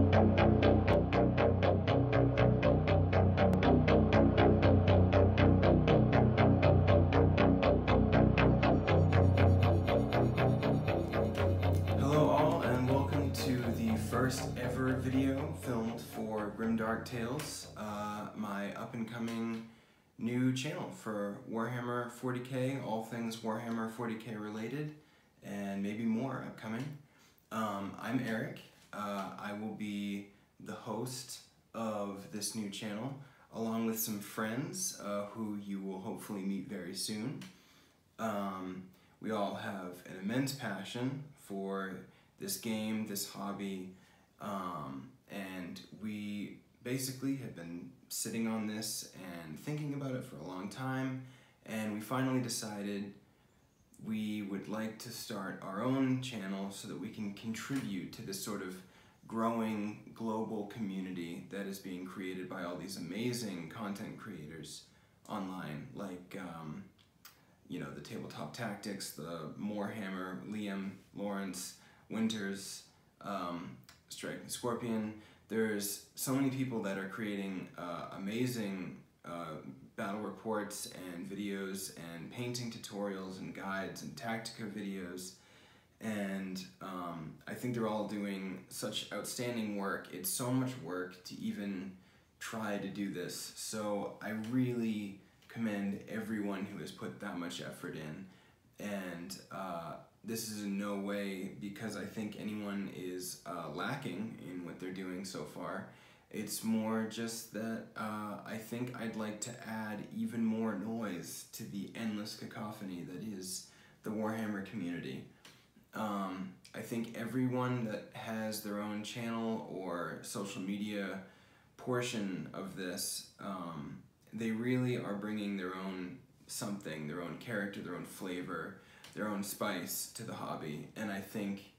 Hello all, and welcome to the first ever video filmed for Grimdark Tales, my up-and-coming new channel for Warhammer 40k, all things Warhammer 40k related, and maybe more upcoming. I'm Eric. I will be the host of this new channel, along with some friends who you will hopefully meet very soon. We all have an immense passion for this game, this hobby, and we basically have been sitting on this and thinking about it for a long time, and we finally decided we would like to start our own channel so that we can contribute to this sort of growing global community that is being created by all these amazing content creators online, like you know, the Tabletop Tactics, the Morehammer, Liam, Lawrence, Winters, Striking Scorpion. There's so many people that are creating amazing battle reports and videos and painting tutorials and guides and Tactica videos, and I think they're all doing such outstanding work. It's so much work to even try to do this, so I really commend everyone who has put that much effort in, and this is in no way because I think anyone is lacking in what they're doing so far. It's more just that I think I'd like to add even more noise to the endless cacophony that is the Warhammer community. I think everyone that has their own channel or social media portion of this, they really are bringing their own something, their own character, their own flavor, their own spice to the hobby, and I think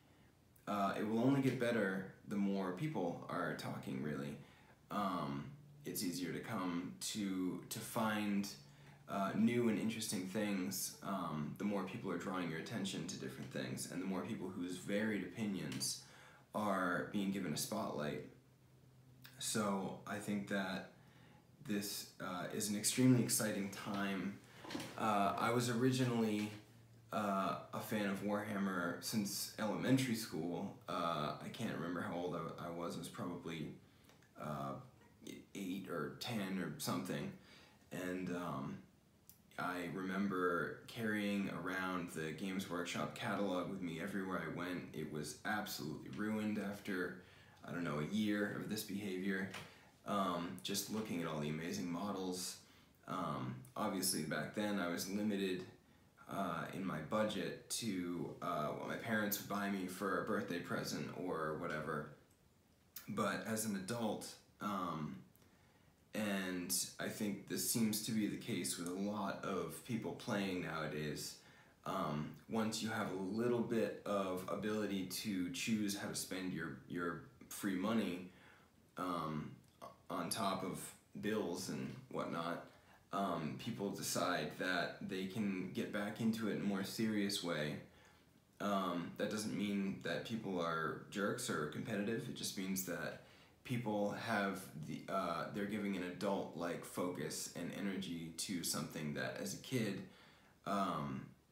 it will only get better the more people are talking, really. It's easier to come to find new and interesting things the more people are drawing your attention to different things, and the more people whose varied opinions are being given a spotlight. So I think that this is an extremely exciting time. I was originally a fan of Warhammer since elementary school. I can't remember how old I was. I was probably 8 or 10 or something. And I remember carrying around the Games Workshop catalog with me everywhere I went. It was absolutely ruined after, I don't know, a year of this behavior. Just looking at all the amazing models. Obviously back then I was limited in my budget to what my parents would buy me for a birthday present or whatever. But as an adult, and I think this seems to be the case with a lot of people playing nowadays, once you have a little bit of ability to choose how to spend your free money, on top of bills and whatnot, people decide that they can get back into it in a more serious way. That doesn't mean that people are jerks or competitive. It just means that people have they're giving an adult-like focus and energy to something that as a kid,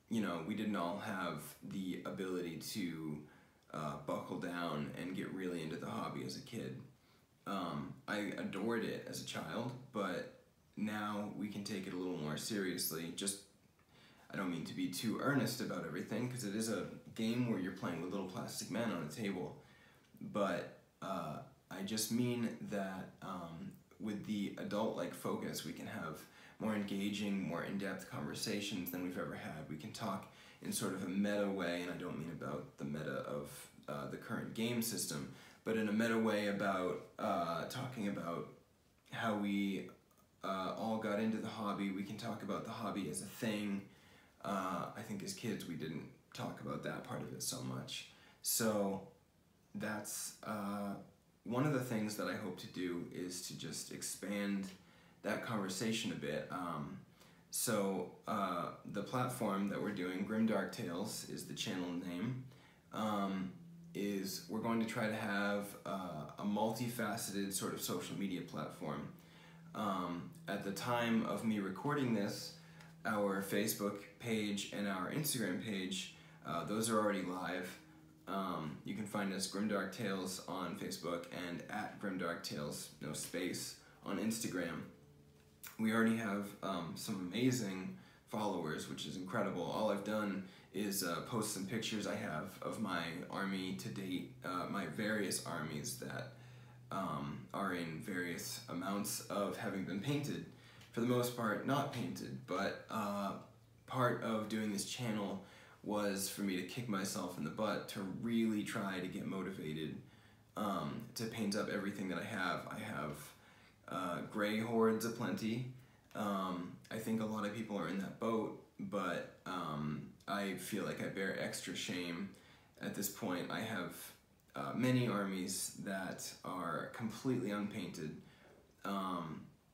you know, we didn't all have the ability to buckle down and get really into the hobby as a kid. I adored it as a child, but now we can take it a little more seriously. Just, I don't mean to be too earnest about everything, because it is a game where you're playing with little plastic men on a table, but I just mean that with the adult-like focus, we can have more engaging, more in-depth conversations than we've ever had. We can talk in sort of a meta way, and I don't mean about the meta of the current game system, but in a meta way about talking about how we all got into the hobby. We can talk about the hobby as a thing. I think as kids we didn't talk about that part of it so much. So that's one of the things that I hope to do, is to just expand that conversation a bit. The platform that we're doing, Grimdark Tales, is the channel name. is we're going to try to have a multifaceted sort of social media platform. At the time of me recording this, our Facebook page and our Instagram page, those are already live. You can find us Grimdark Tales on Facebook and at Grimdark Tales, no space, on Instagram. We already have some amazing followers, which is incredible. All I've done is post some pictures I have of my army to date, my various armies that are in various amounts of having been painted. For the most part, not painted, but part of doing this channel was for me to kick myself in the butt to really try to get motivated to paint up everything that I have. I have gray hordes aplenty. I think a lot of people are in that boat, but I feel like I bear extra shame at this point. I have many armies that are completely unpainted.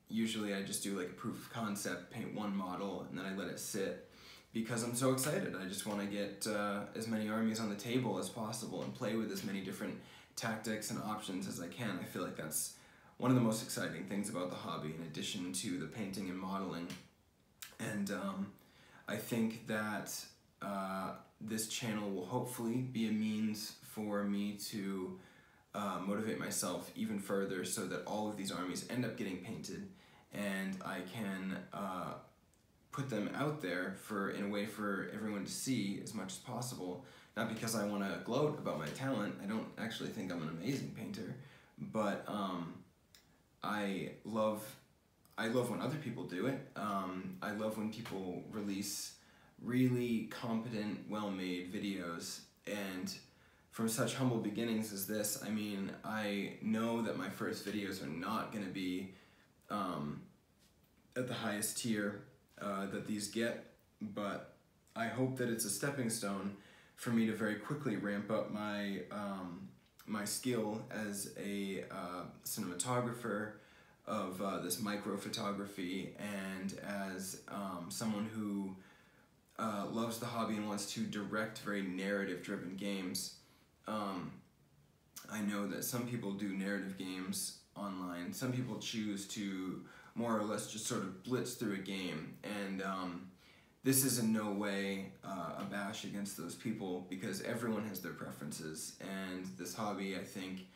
Usually I just do like a proof of concept, paint one model, and then I let it sit because I'm so excited. I just want to get as many armies on the table as possible and play with as many different tactics and options as I can. I feel like that's one of the most exciting things about the hobby, in addition to the painting and modeling. And I think that this channel will hopefully be a means for me to motivate myself even further so that all of these armies end up getting painted, and I can put them out there in a way for everyone to see as much as possible. Not because I want to gloat about my talent. I don't actually think I'm an amazing painter, but I love when other people do it. I love when people release really competent, well-made videos, and from such humble beginnings as this, I mean, I know that my first videos are not going to be at the highest tier that these get, but I hope that it's a stepping stone for me to very quickly ramp up my my skill as a cinematographer of this micro photography, and as someone who loves the hobby and wants to direct very narrative-driven games. I know that some people do narrative games online. Some people choose to more or less just sort of blitz through a game, and this is in no way a bash against those people, because everyone has their preferences, and this hobby, I think,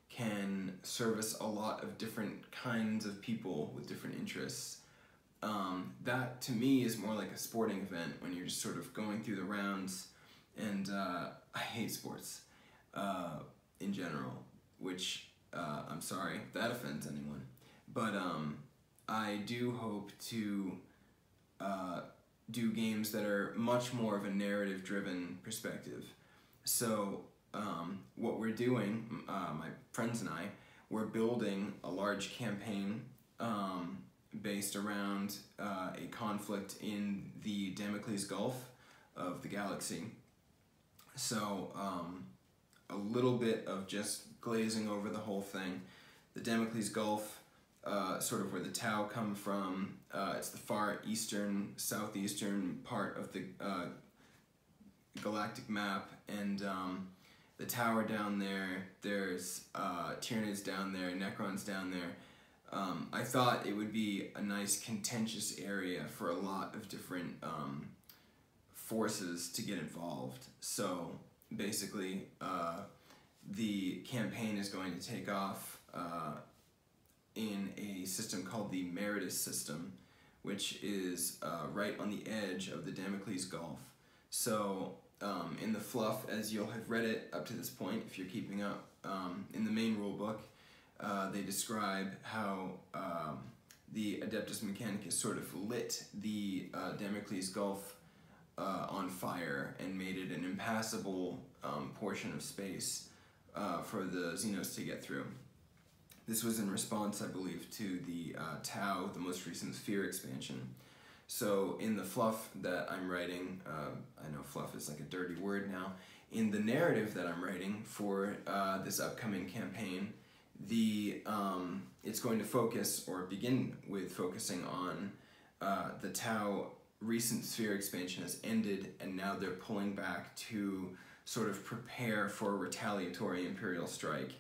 can service a lot of different kinds of people with different interests. That to me is more like a sporting event, when you're just sort of going through the rounds, and I hate sports in general, which I'm sorry if that offends anyone, but I do hope to do games that are much more of a narrative-driven perspective. So what we're doing, my friends and I, we're building a large campaign based around a conflict in the Damocles Gulf of the galaxy. So a little bit of just glazing over the whole thing. The Damocles Gulf, sort of where the Tau come from, it's the far eastern, southeastern part of the galactic map, and the Tower down there, there's Tyranids down there, Necrons down there. I thought it would be a nice contentious area for a lot of different forces to get involved. So basically the campaign is going to take off in a system called the Meritus system, which is right on the edge of the Damocles Gulf. So in the fluff, as you'll have read it up to this point, if you're keeping up, in the main rulebook, they describe how the Adeptus Mechanicus sort of lit the Damocles Gulf on fire and made it an impassable portion of space for the Xenos to get through. This was in response, I believe, to the Tau, the most recent Sphere expansion. So in the fluff that I'm writing, I know fluff is like a dirty word now, in the narrative that I'm writing for this upcoming campaign, it's going to focus, or begin with focusing on the Tau recent Sphere expansion has ended, and now they're pulling back to sort of prepare for a retaliatory Imperial strike,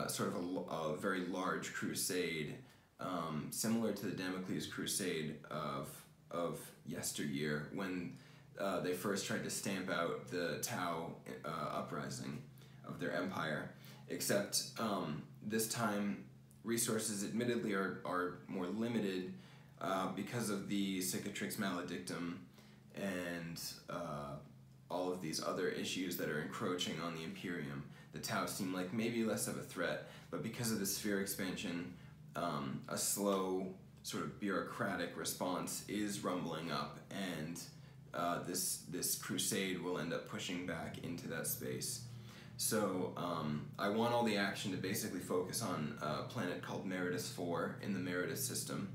sort of a very large crusade, similar to the Damocles Crusade of yesteryear, when they first tried to stamp out the Tau uprising of their empire. Except this time resources admittedly are more limited because of the Cicatrix Maledictum and all of these other issues that are encroaching on the Imperium. The Tau seem like maybe less of a threat, but because of the sphere expansion, a slow sort of bureaucratic response is rumbling up, and this crusade will end up pushing back into that space. So I want all the action to basically focus on a planet called Meritus IV in the Meritus system,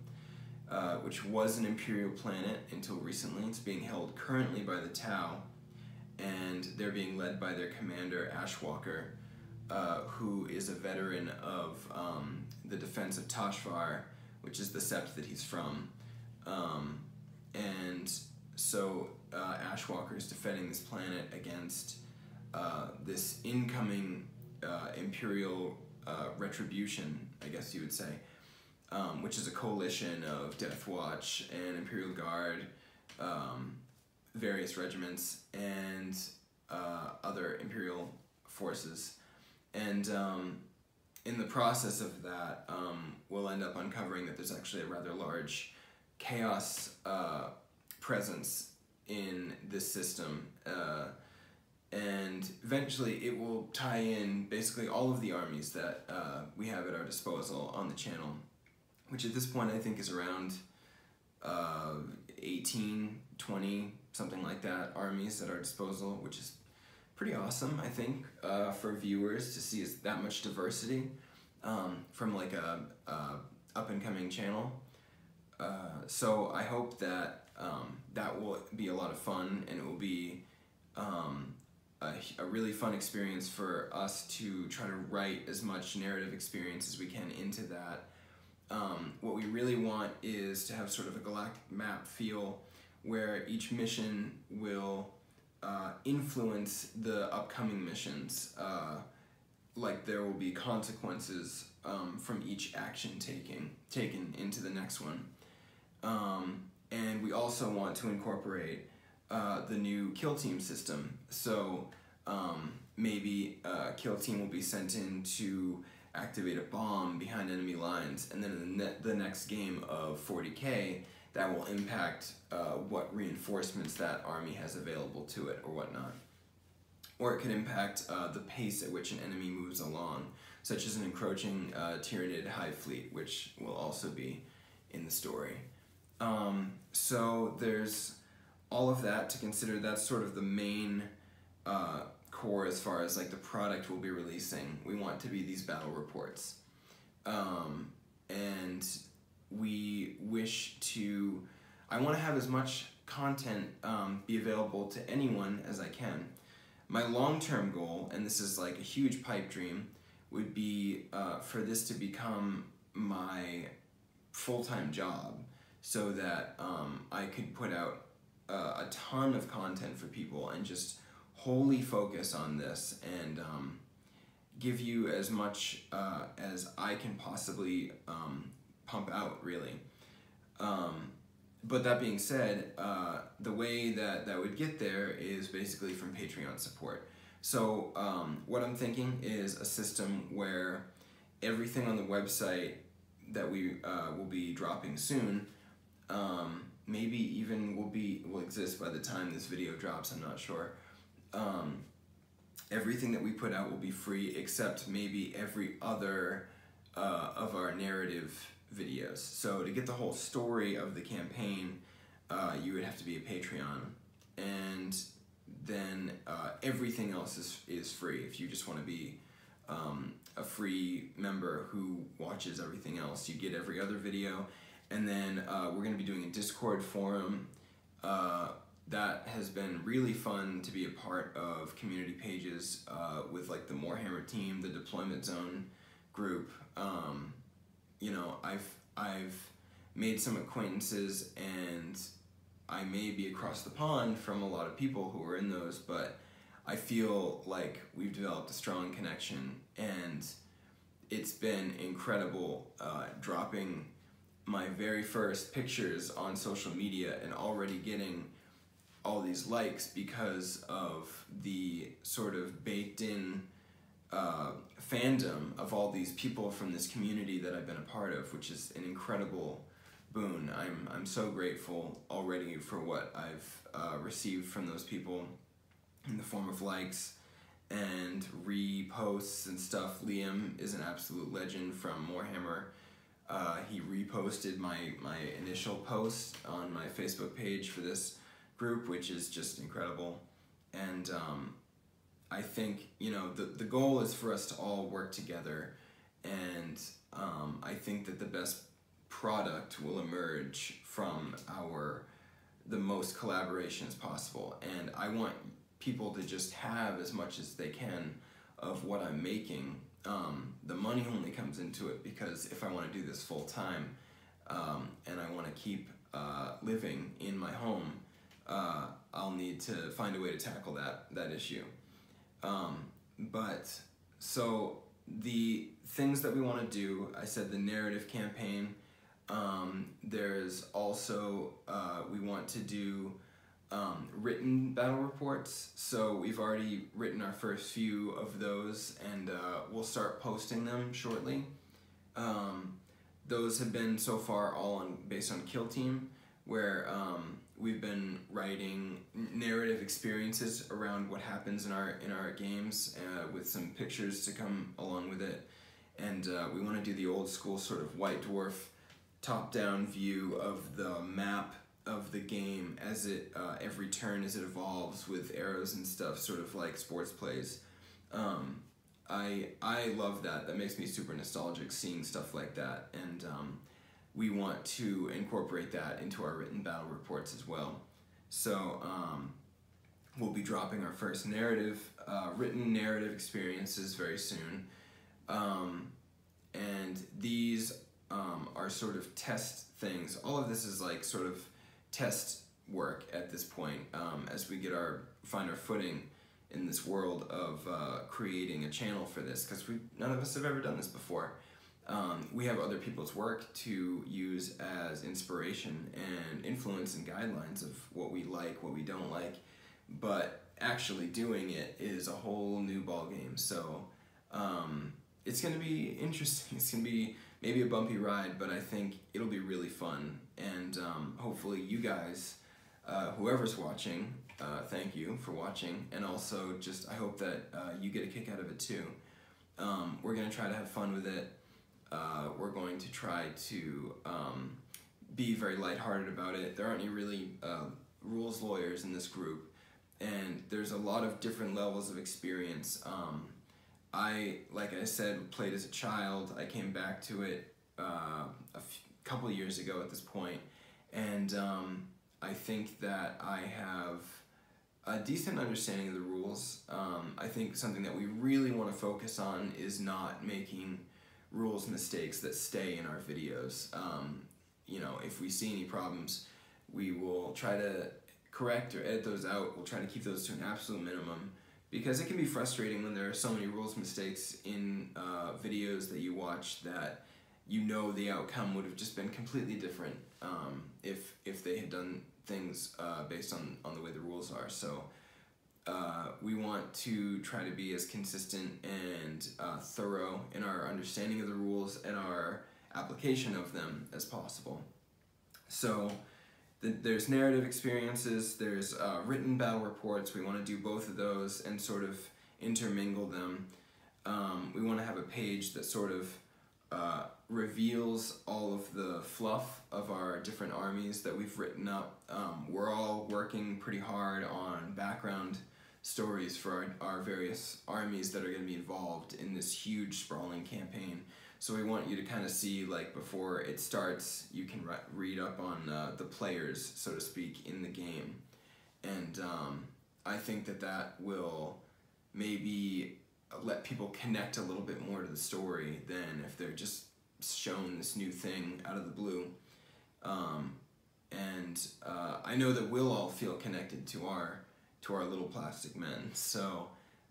which was an Imperial planet until recently. It's being held currently by the Tau, and they're being led by their commander, Ashwalker, who is a veteran of the defense of Tashvar, which is the sept that he's from. And so Ashwalker is defending this planet against this incoming Imperial retribution, I guess you would say, which is a coalition of Death Watch and Imperial Guard, various regiments, and other Imperial forces. And in the process of that, we'll end up uncovering that there's actually a rather large chaos presence in this system, and eventually it will tie in basically all of the armies that we have at our disposal on the channel, which at this point I think is around 18, 20, something like that, armies at our disposal, which is pretty awesome, I think, for viewers to see that much diversity from like a up-and-coming channel. So I hope that that will be a lot of fun, and it will be a really fun experience for us to try to write as much narrative experience as we can into that. What we really want is to have sort of a galactic map feel where each mission will influence the upcoming missions. Like there will be consequences from each action taken into the next one. And we also want to incorporate the new kill team system. So maybe a kill team will be sent in to activate a bomb behind enemy lines, and then in the next game of 40K, that will impact what reinforcements that army has available to it or whatnot. Or it could impact the pace at which an enemy moves along, such as an encroaching Tyranid hive fleet, which will also be in the story. So there's all of that to consider. That's sort of the main core as far as like the product we'll be releasing. We want to be these battle reports. And we wish to, I want to have as much content be available to anyone as I can. My long-term goal, and this is like a huge pipe dream, would be for this to become my full-time job, so that I could put out a ton of content for people and just wholly focus on this and give you as much as I can possibly pump out, really. But that being said, the way that would get there is basically from Patreon support. So what I'm thinking is a system where everything on the website that we will be dropping soon, maybe even will exist by the time this video drops, I'm not sure. Everything that we put out will be free, except maybe every other of our narrative videos. So to get the whole story of the campaign, you would have to be a Patreon, and then everything else is free if you just want to be a free member who watches everything else. You get every other video, and then we're going to be doing a Discord forum. That has been really fun to be a part of community pages with like the Warhammer team, the Deployment Zone group. You know, I've made some acquaintances, and I may be across the pond from a lot of people who are in those, but I feel like we've developed a strong connection, and it's been incredible dropping my very first pictures on social media and already getting all these likes because of the sort of baked in fandom of all these people from this community that I've been a part of, which is an incredible boon. I'm so grateful already for what I've received from those people in the form of likes and reposts and stuff. Liam is an absolute legend from Warhammer. He reposted my initial post on my Facebook page for this group, which is just incredible. And I think, you know, the goal is for us to all work together, and I think that the best product will emerge from the most collaborations possible. And I want people to just have as much as they can of what I'm making. The money only comes into it because if I want to do this full time and I want to keep living in my home, I'll need to find a way to tackle that issue. But so the things that we want to do, I said the narrative campaign. There's also we want to do written battle reports. So we've already written our first few of those, and we'll start posting them shortly. Those have been so far all based on Kill Team, where we've been writing narrative experiences around what happens in our games with some pictures to come along with it. And we want to do the old school sort of White Dwarf top-down view of the map of the game as it every turn as it evolves with arrows and stuff, sort of like sports plays. I love that. That makes me super nostalgic seeing stuff like that, and we want to incorporate that into our written battle reports as well. So we'll be dropping our first written narrative experiences very soon, and these are sort of test things. All of this is like sort of test work at this point, as we find our footing in this world of creating a channel for this, because none of us have ever done this before. We have other people's work to use as inspiration and influence and guidelines of what we like, what we don't like, but actually doing it is a whole new ball game. So it's going to be interesting. It's going to be maybe a bumpy ride, but I think it'll be really fun. And hopefully you guys, whoever's watching, thank you for watching. And also just I hope that you get a kick out of it too. We're going to try to have fun with it. We're going to try to be very lighthearted about it. There aren't any really rules lawyers in this group, and there's a lot of different levels of experience. Like I said, played as a child. I came back to it couple of years ago at this point, and I think that I have a decent understanding of the rules. I think something that we really want to focus on is not making rules mistakes that stay in our videos. You know, if we see any problems, we will try to correct or edit those out. We'll try to keep those to an absolute minimum, because it can be frustrating when there are so many rules mistakes in videos that you watch that you know the outcome would have just been completely different if they had done things based on the way the rules are. So we want to try to be as consistent and thorough in our understanding of the rules and our application of them as possible. So there's narrative experiences, there's written battle reports. We want to do both of those and sort of intermingle them. We want to have a page that sort of reveals all of the fluff of our different armies that we've written up. We're all working pretty hard on background stories for our various armies that are going to be involved in this huge sprawling campaign. So we want you to kind of see, like, before it starts, you can read up on the players, so to speak, in the game. And I think that will maybe let people connect a little bit more to the story than if they're just shown this new thing out of the blue. And I know that we'll all feel connected to our to our little plastic men. So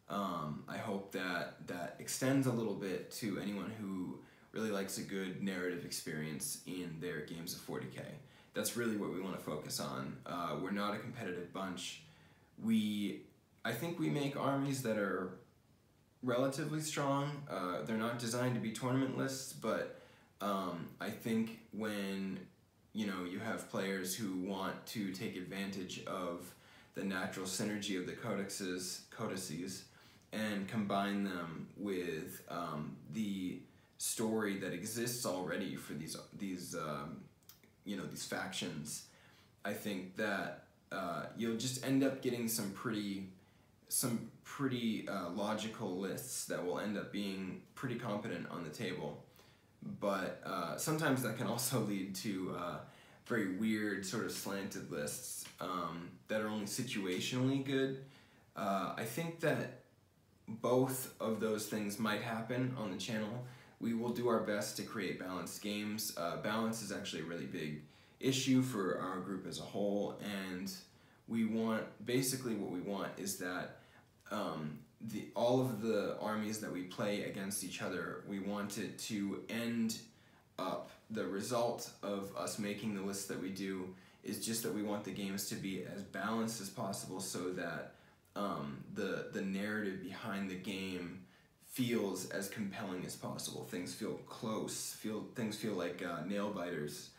I hope that extends a little bit to anyone who really likes a good narrative experience in their games of 40K. That's really what we want to focus on. We're not a competitive bunch. I think we make armies that are relatively strong. They're not designed to be tournament lists, but I think when you have players who want to take advantage of the natural synergy of the codices and combine them with the story that exists already for these factions, I think that you'll just end up getting some pretty logical lists that will end up being pretty competent on the table. But sometimes that can also lead to very weird sort of slanted lists that are only situationally good. I think that both of those things might happen on the channel. We will do our best to create balanced games. Balance is actually a really big issue for our group as a whole, and basically what we want is that all of the armies that we play against each other, we want it to end up, the result of us making the lists that we do is just that we want the games to be as balanced as possible, so that the narrative behind the game feels as compelling as possible. Things feel close, things feel like nail biters,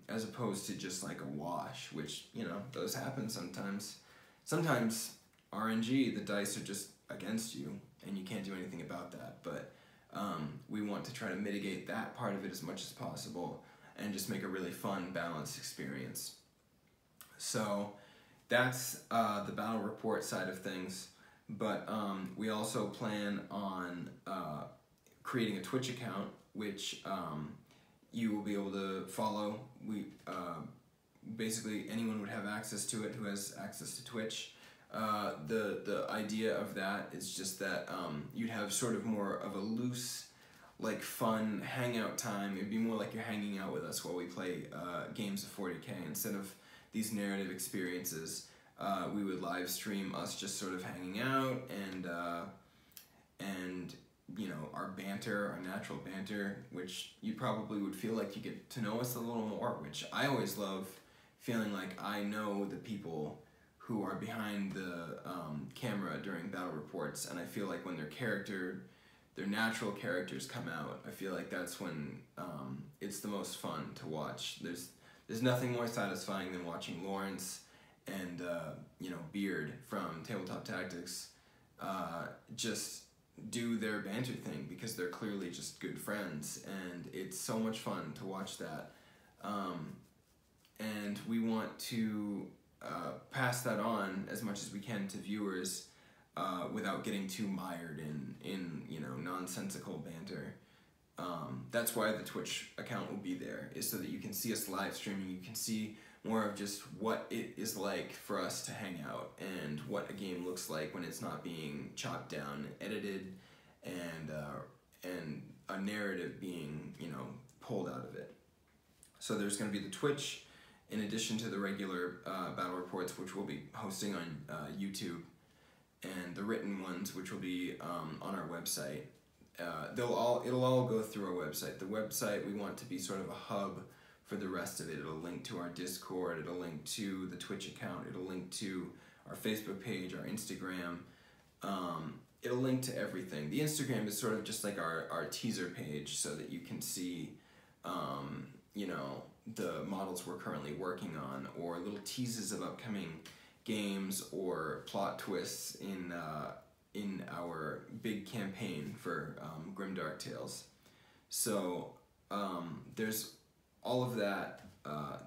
as opposed to just like a wash, which, those happen sometimes. Sometimes RNG, the dice are just against you, and you can't do anything about that, but we want to try to mitigate that part of it as much as possible and just make a really fun, balanced experience. So that's the battle report side of things, but we also plan on creating a Twitch account, which you will be able to follow. Basically anyone would have access to it who has access to Twitch. The idea of that is just that you'd have sort of more of a loose, like, fun hangout time. It'd be more like you're hanging out with us while we play games of 40K instead of these narrative experiences. We would live stream us just sort of hanging out and our banter, our natural banter, which you probably would feel like you get to know us a little more, which I always love, feeling like I know the people who are behind the camera during battle reports, and I feel like when their natural characters come out, I feel like that's when it's the most fun to watch. There's nothing more satisfying than watching Lawrence and Beard from Tabletop Tactics just do their banter thing, because they're clearly just good friends, and it's so much fun to watch that. And we want to pass that on as much as we can to viewers without getting too mired in nonsensical banter. That's why the Twitch account will be there, is so that you can see us live streaming. You can see more of just what it is like for us to hang out, and what a game looks like when it's not being chopped down, edited, and a narrative being pulled out of it. So there's going to be the Twitch, in addition to the regular battle reports, which we'll be hosting on YouTube, and the written ones, which will be on our website. It'll all go through our website. The website, we want to be sort of a hub for the rest of it. It'll link to our Discord, it'll link to the Twitch account, it'll link to our Facebook page, our Instagram. It'll link to everything. The Instagram is sort of just like our teaser page, so that you can see the models we're currently working on, or little teases of upcoming games or plot twists in our big campaign for Grimdark Tales. So there's all of that.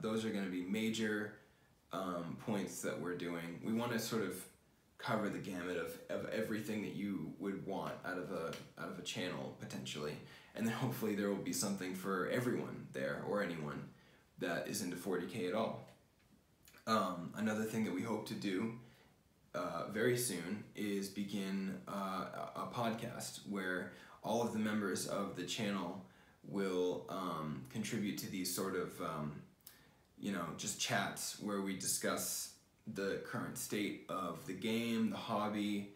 Those are going to be major points that we're doing. We want to sort of cover the gamut of everything that you would want out of a channel, potentially, and then hopefully there will be something for everyone there, or anyone that is into 40K at all. Another thing that we hope to do very soon is begin a podcast where all of the members of the channel will contribute to these sort of just chats where we discuss the current state of the game, the hobby,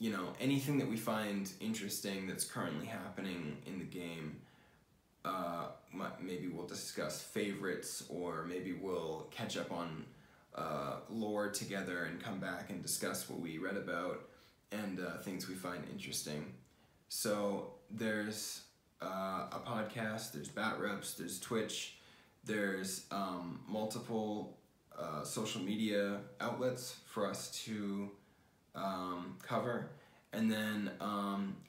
you know, anything that we find interesting that's currently happening in the game. Maybe we'll discuss favorites, or maybe we'll catch up on lore together and come back and discuss what we read about and things we find interesting. So there's a podcast, there's Bat Reps, there's Twitch, there's multiple social media outlets for us to cover. And then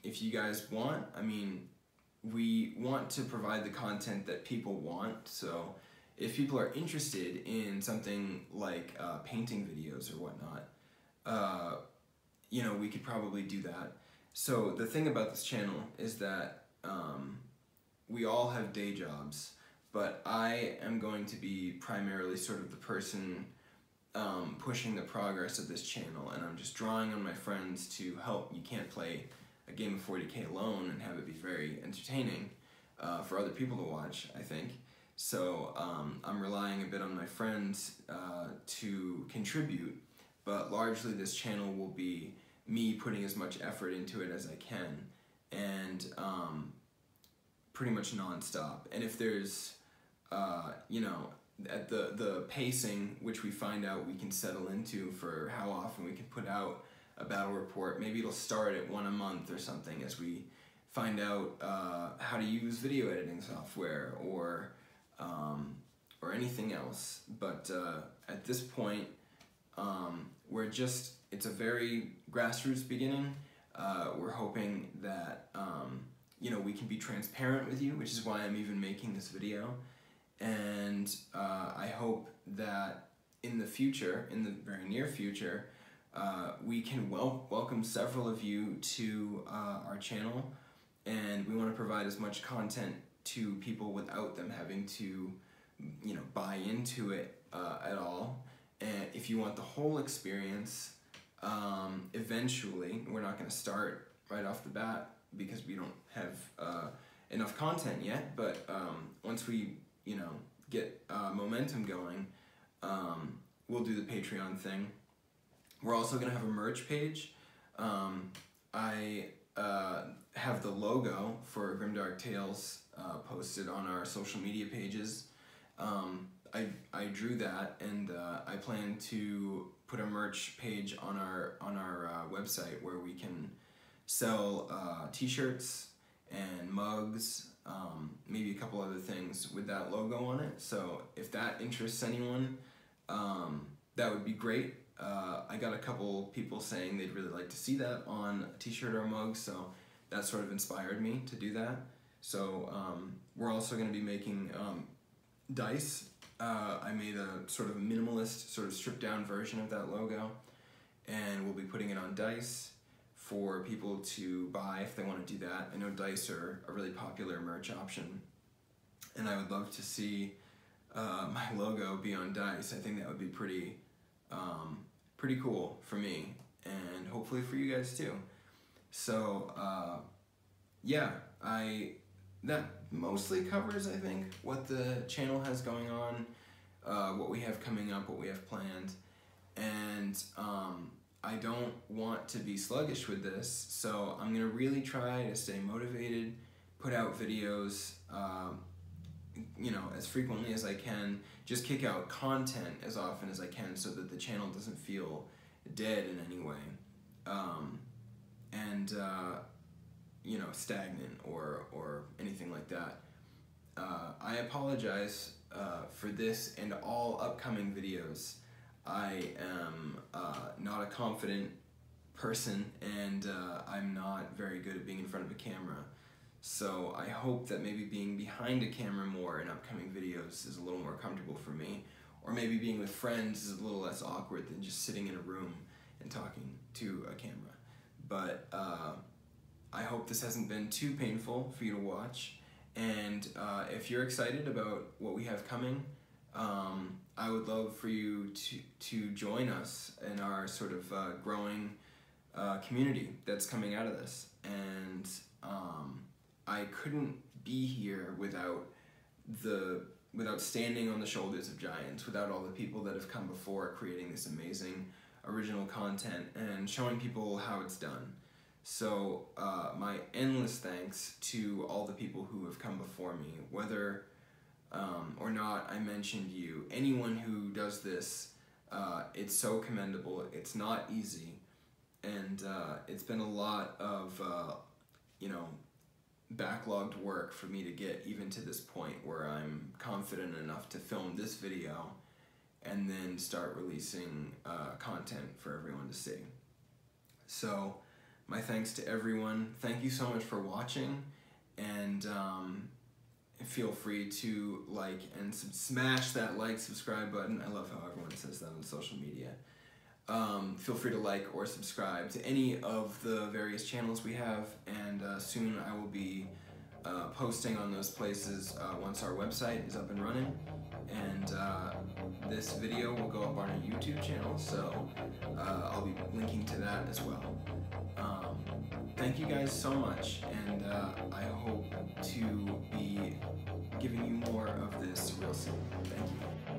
if you guys want, I mean, we want to provide the content that people want. So if people are interested in something like painting videos or whatnot, you know, we could probably do that. So the thing about this channel is that we all have day jobs, but I am going to be primarily sort of the person pushing the progress of this channel, and I'm just drawing on my friends to help. You can't play a game of 40K alone and have it be very entertaining for other people to watch, I think. So I'm relying a bit on my friends to contribute, but largely this channel will be me putting as much effort into it as I can, and pretty much non-stop. And if there's, you know, at the pacing which we find out we can settle into for how often we can put out a battle report, maybe it'll start at one a month or something as we find out how to use video editing software or anything else. But at this point, we're just, it's a very grassroots beginning. We're hoping that you know, we can be transparent with you, which is why I'm even making this video. And I hope that in the future, in the very near future, we can welcome several of you to our channel, and we want to provide as much content to people without them having to, you know, buy into it at all. And if you want the whole experience, eventually, we're not going to start right off the bat because we don't have enough content yet, but once we, you know, get momentum going, we'll do the Patreon thing. We're also going to have a merch page. I have the logo for Grimdark Tales posted on our social media pages. I drew that, and I plan to put a merch page on our website where we can sell t-shirts and mugs, maybe a couple other things with that logo on it. So if that interests anyone, that would be great. I got a couple people saying they'd really like to see that on a t-shirt or a mug, so that sort of inspired me to do that. So we're also going to be making dice. I made a sort of minimalist, sort of stripped down version of that logo, and we'll be putting it on dice for people to buy if they want to do that. I know dice are a really popular merch option, and I would love to see my logo be on dice. I think that would be pretty cool for me, and hopefully for you guys too. So yeah, that mostly covers, I think, what the channel has going on, what we have coming up, what we have planned, and I don't want to be sluggish with this, so I'm gonna really try to stay motivated, put out videos, you know, as frequently as I can, just kick out content as often as I can so that the channel doesn't feel dead in any way, and you know, stagnant or anything like that. I apologize for this and all upcoming videos. I am not a confident person, and I'm not very good at being in front of a camera. So I hope that maybe being behind a camera more in upcoming videos is a little more comfortable for me, or maybe being with friends is a little less awkward than just sitting in a room and talking to a camera. But I hope this hasn't been too painful for you to watch, and if you're excited about what we have coming, I would love for you to join us in our sort of growing community that's coming out of this. And I couldn't be here without the without standing on the shoulders of giants, without all the people that have come before creating this amazing original content and showing people how it's done. So my endless thanks to all the people who have come before me, whether or not I mentioned you. Anyone who does this, it's so commendable. It's not easy, and it's been a lot of backlogged work for me to get even to this point where I'm confident enough to film this video and then start releasing content for everyone to see. So my thanks to everyone. Thank you so much for watching, and feel free to like and smash that like, subscribe button. I love how everyone says that on social media. Feel free to like or subscribe to any of the various channels we have, and soon I will be posting on those places once our website is up and running, and this video will go up on our YouTube channel, so I'll be linking to that as well. Thank you guys so much, and I hope to be giving you more of this real soon. Thank you.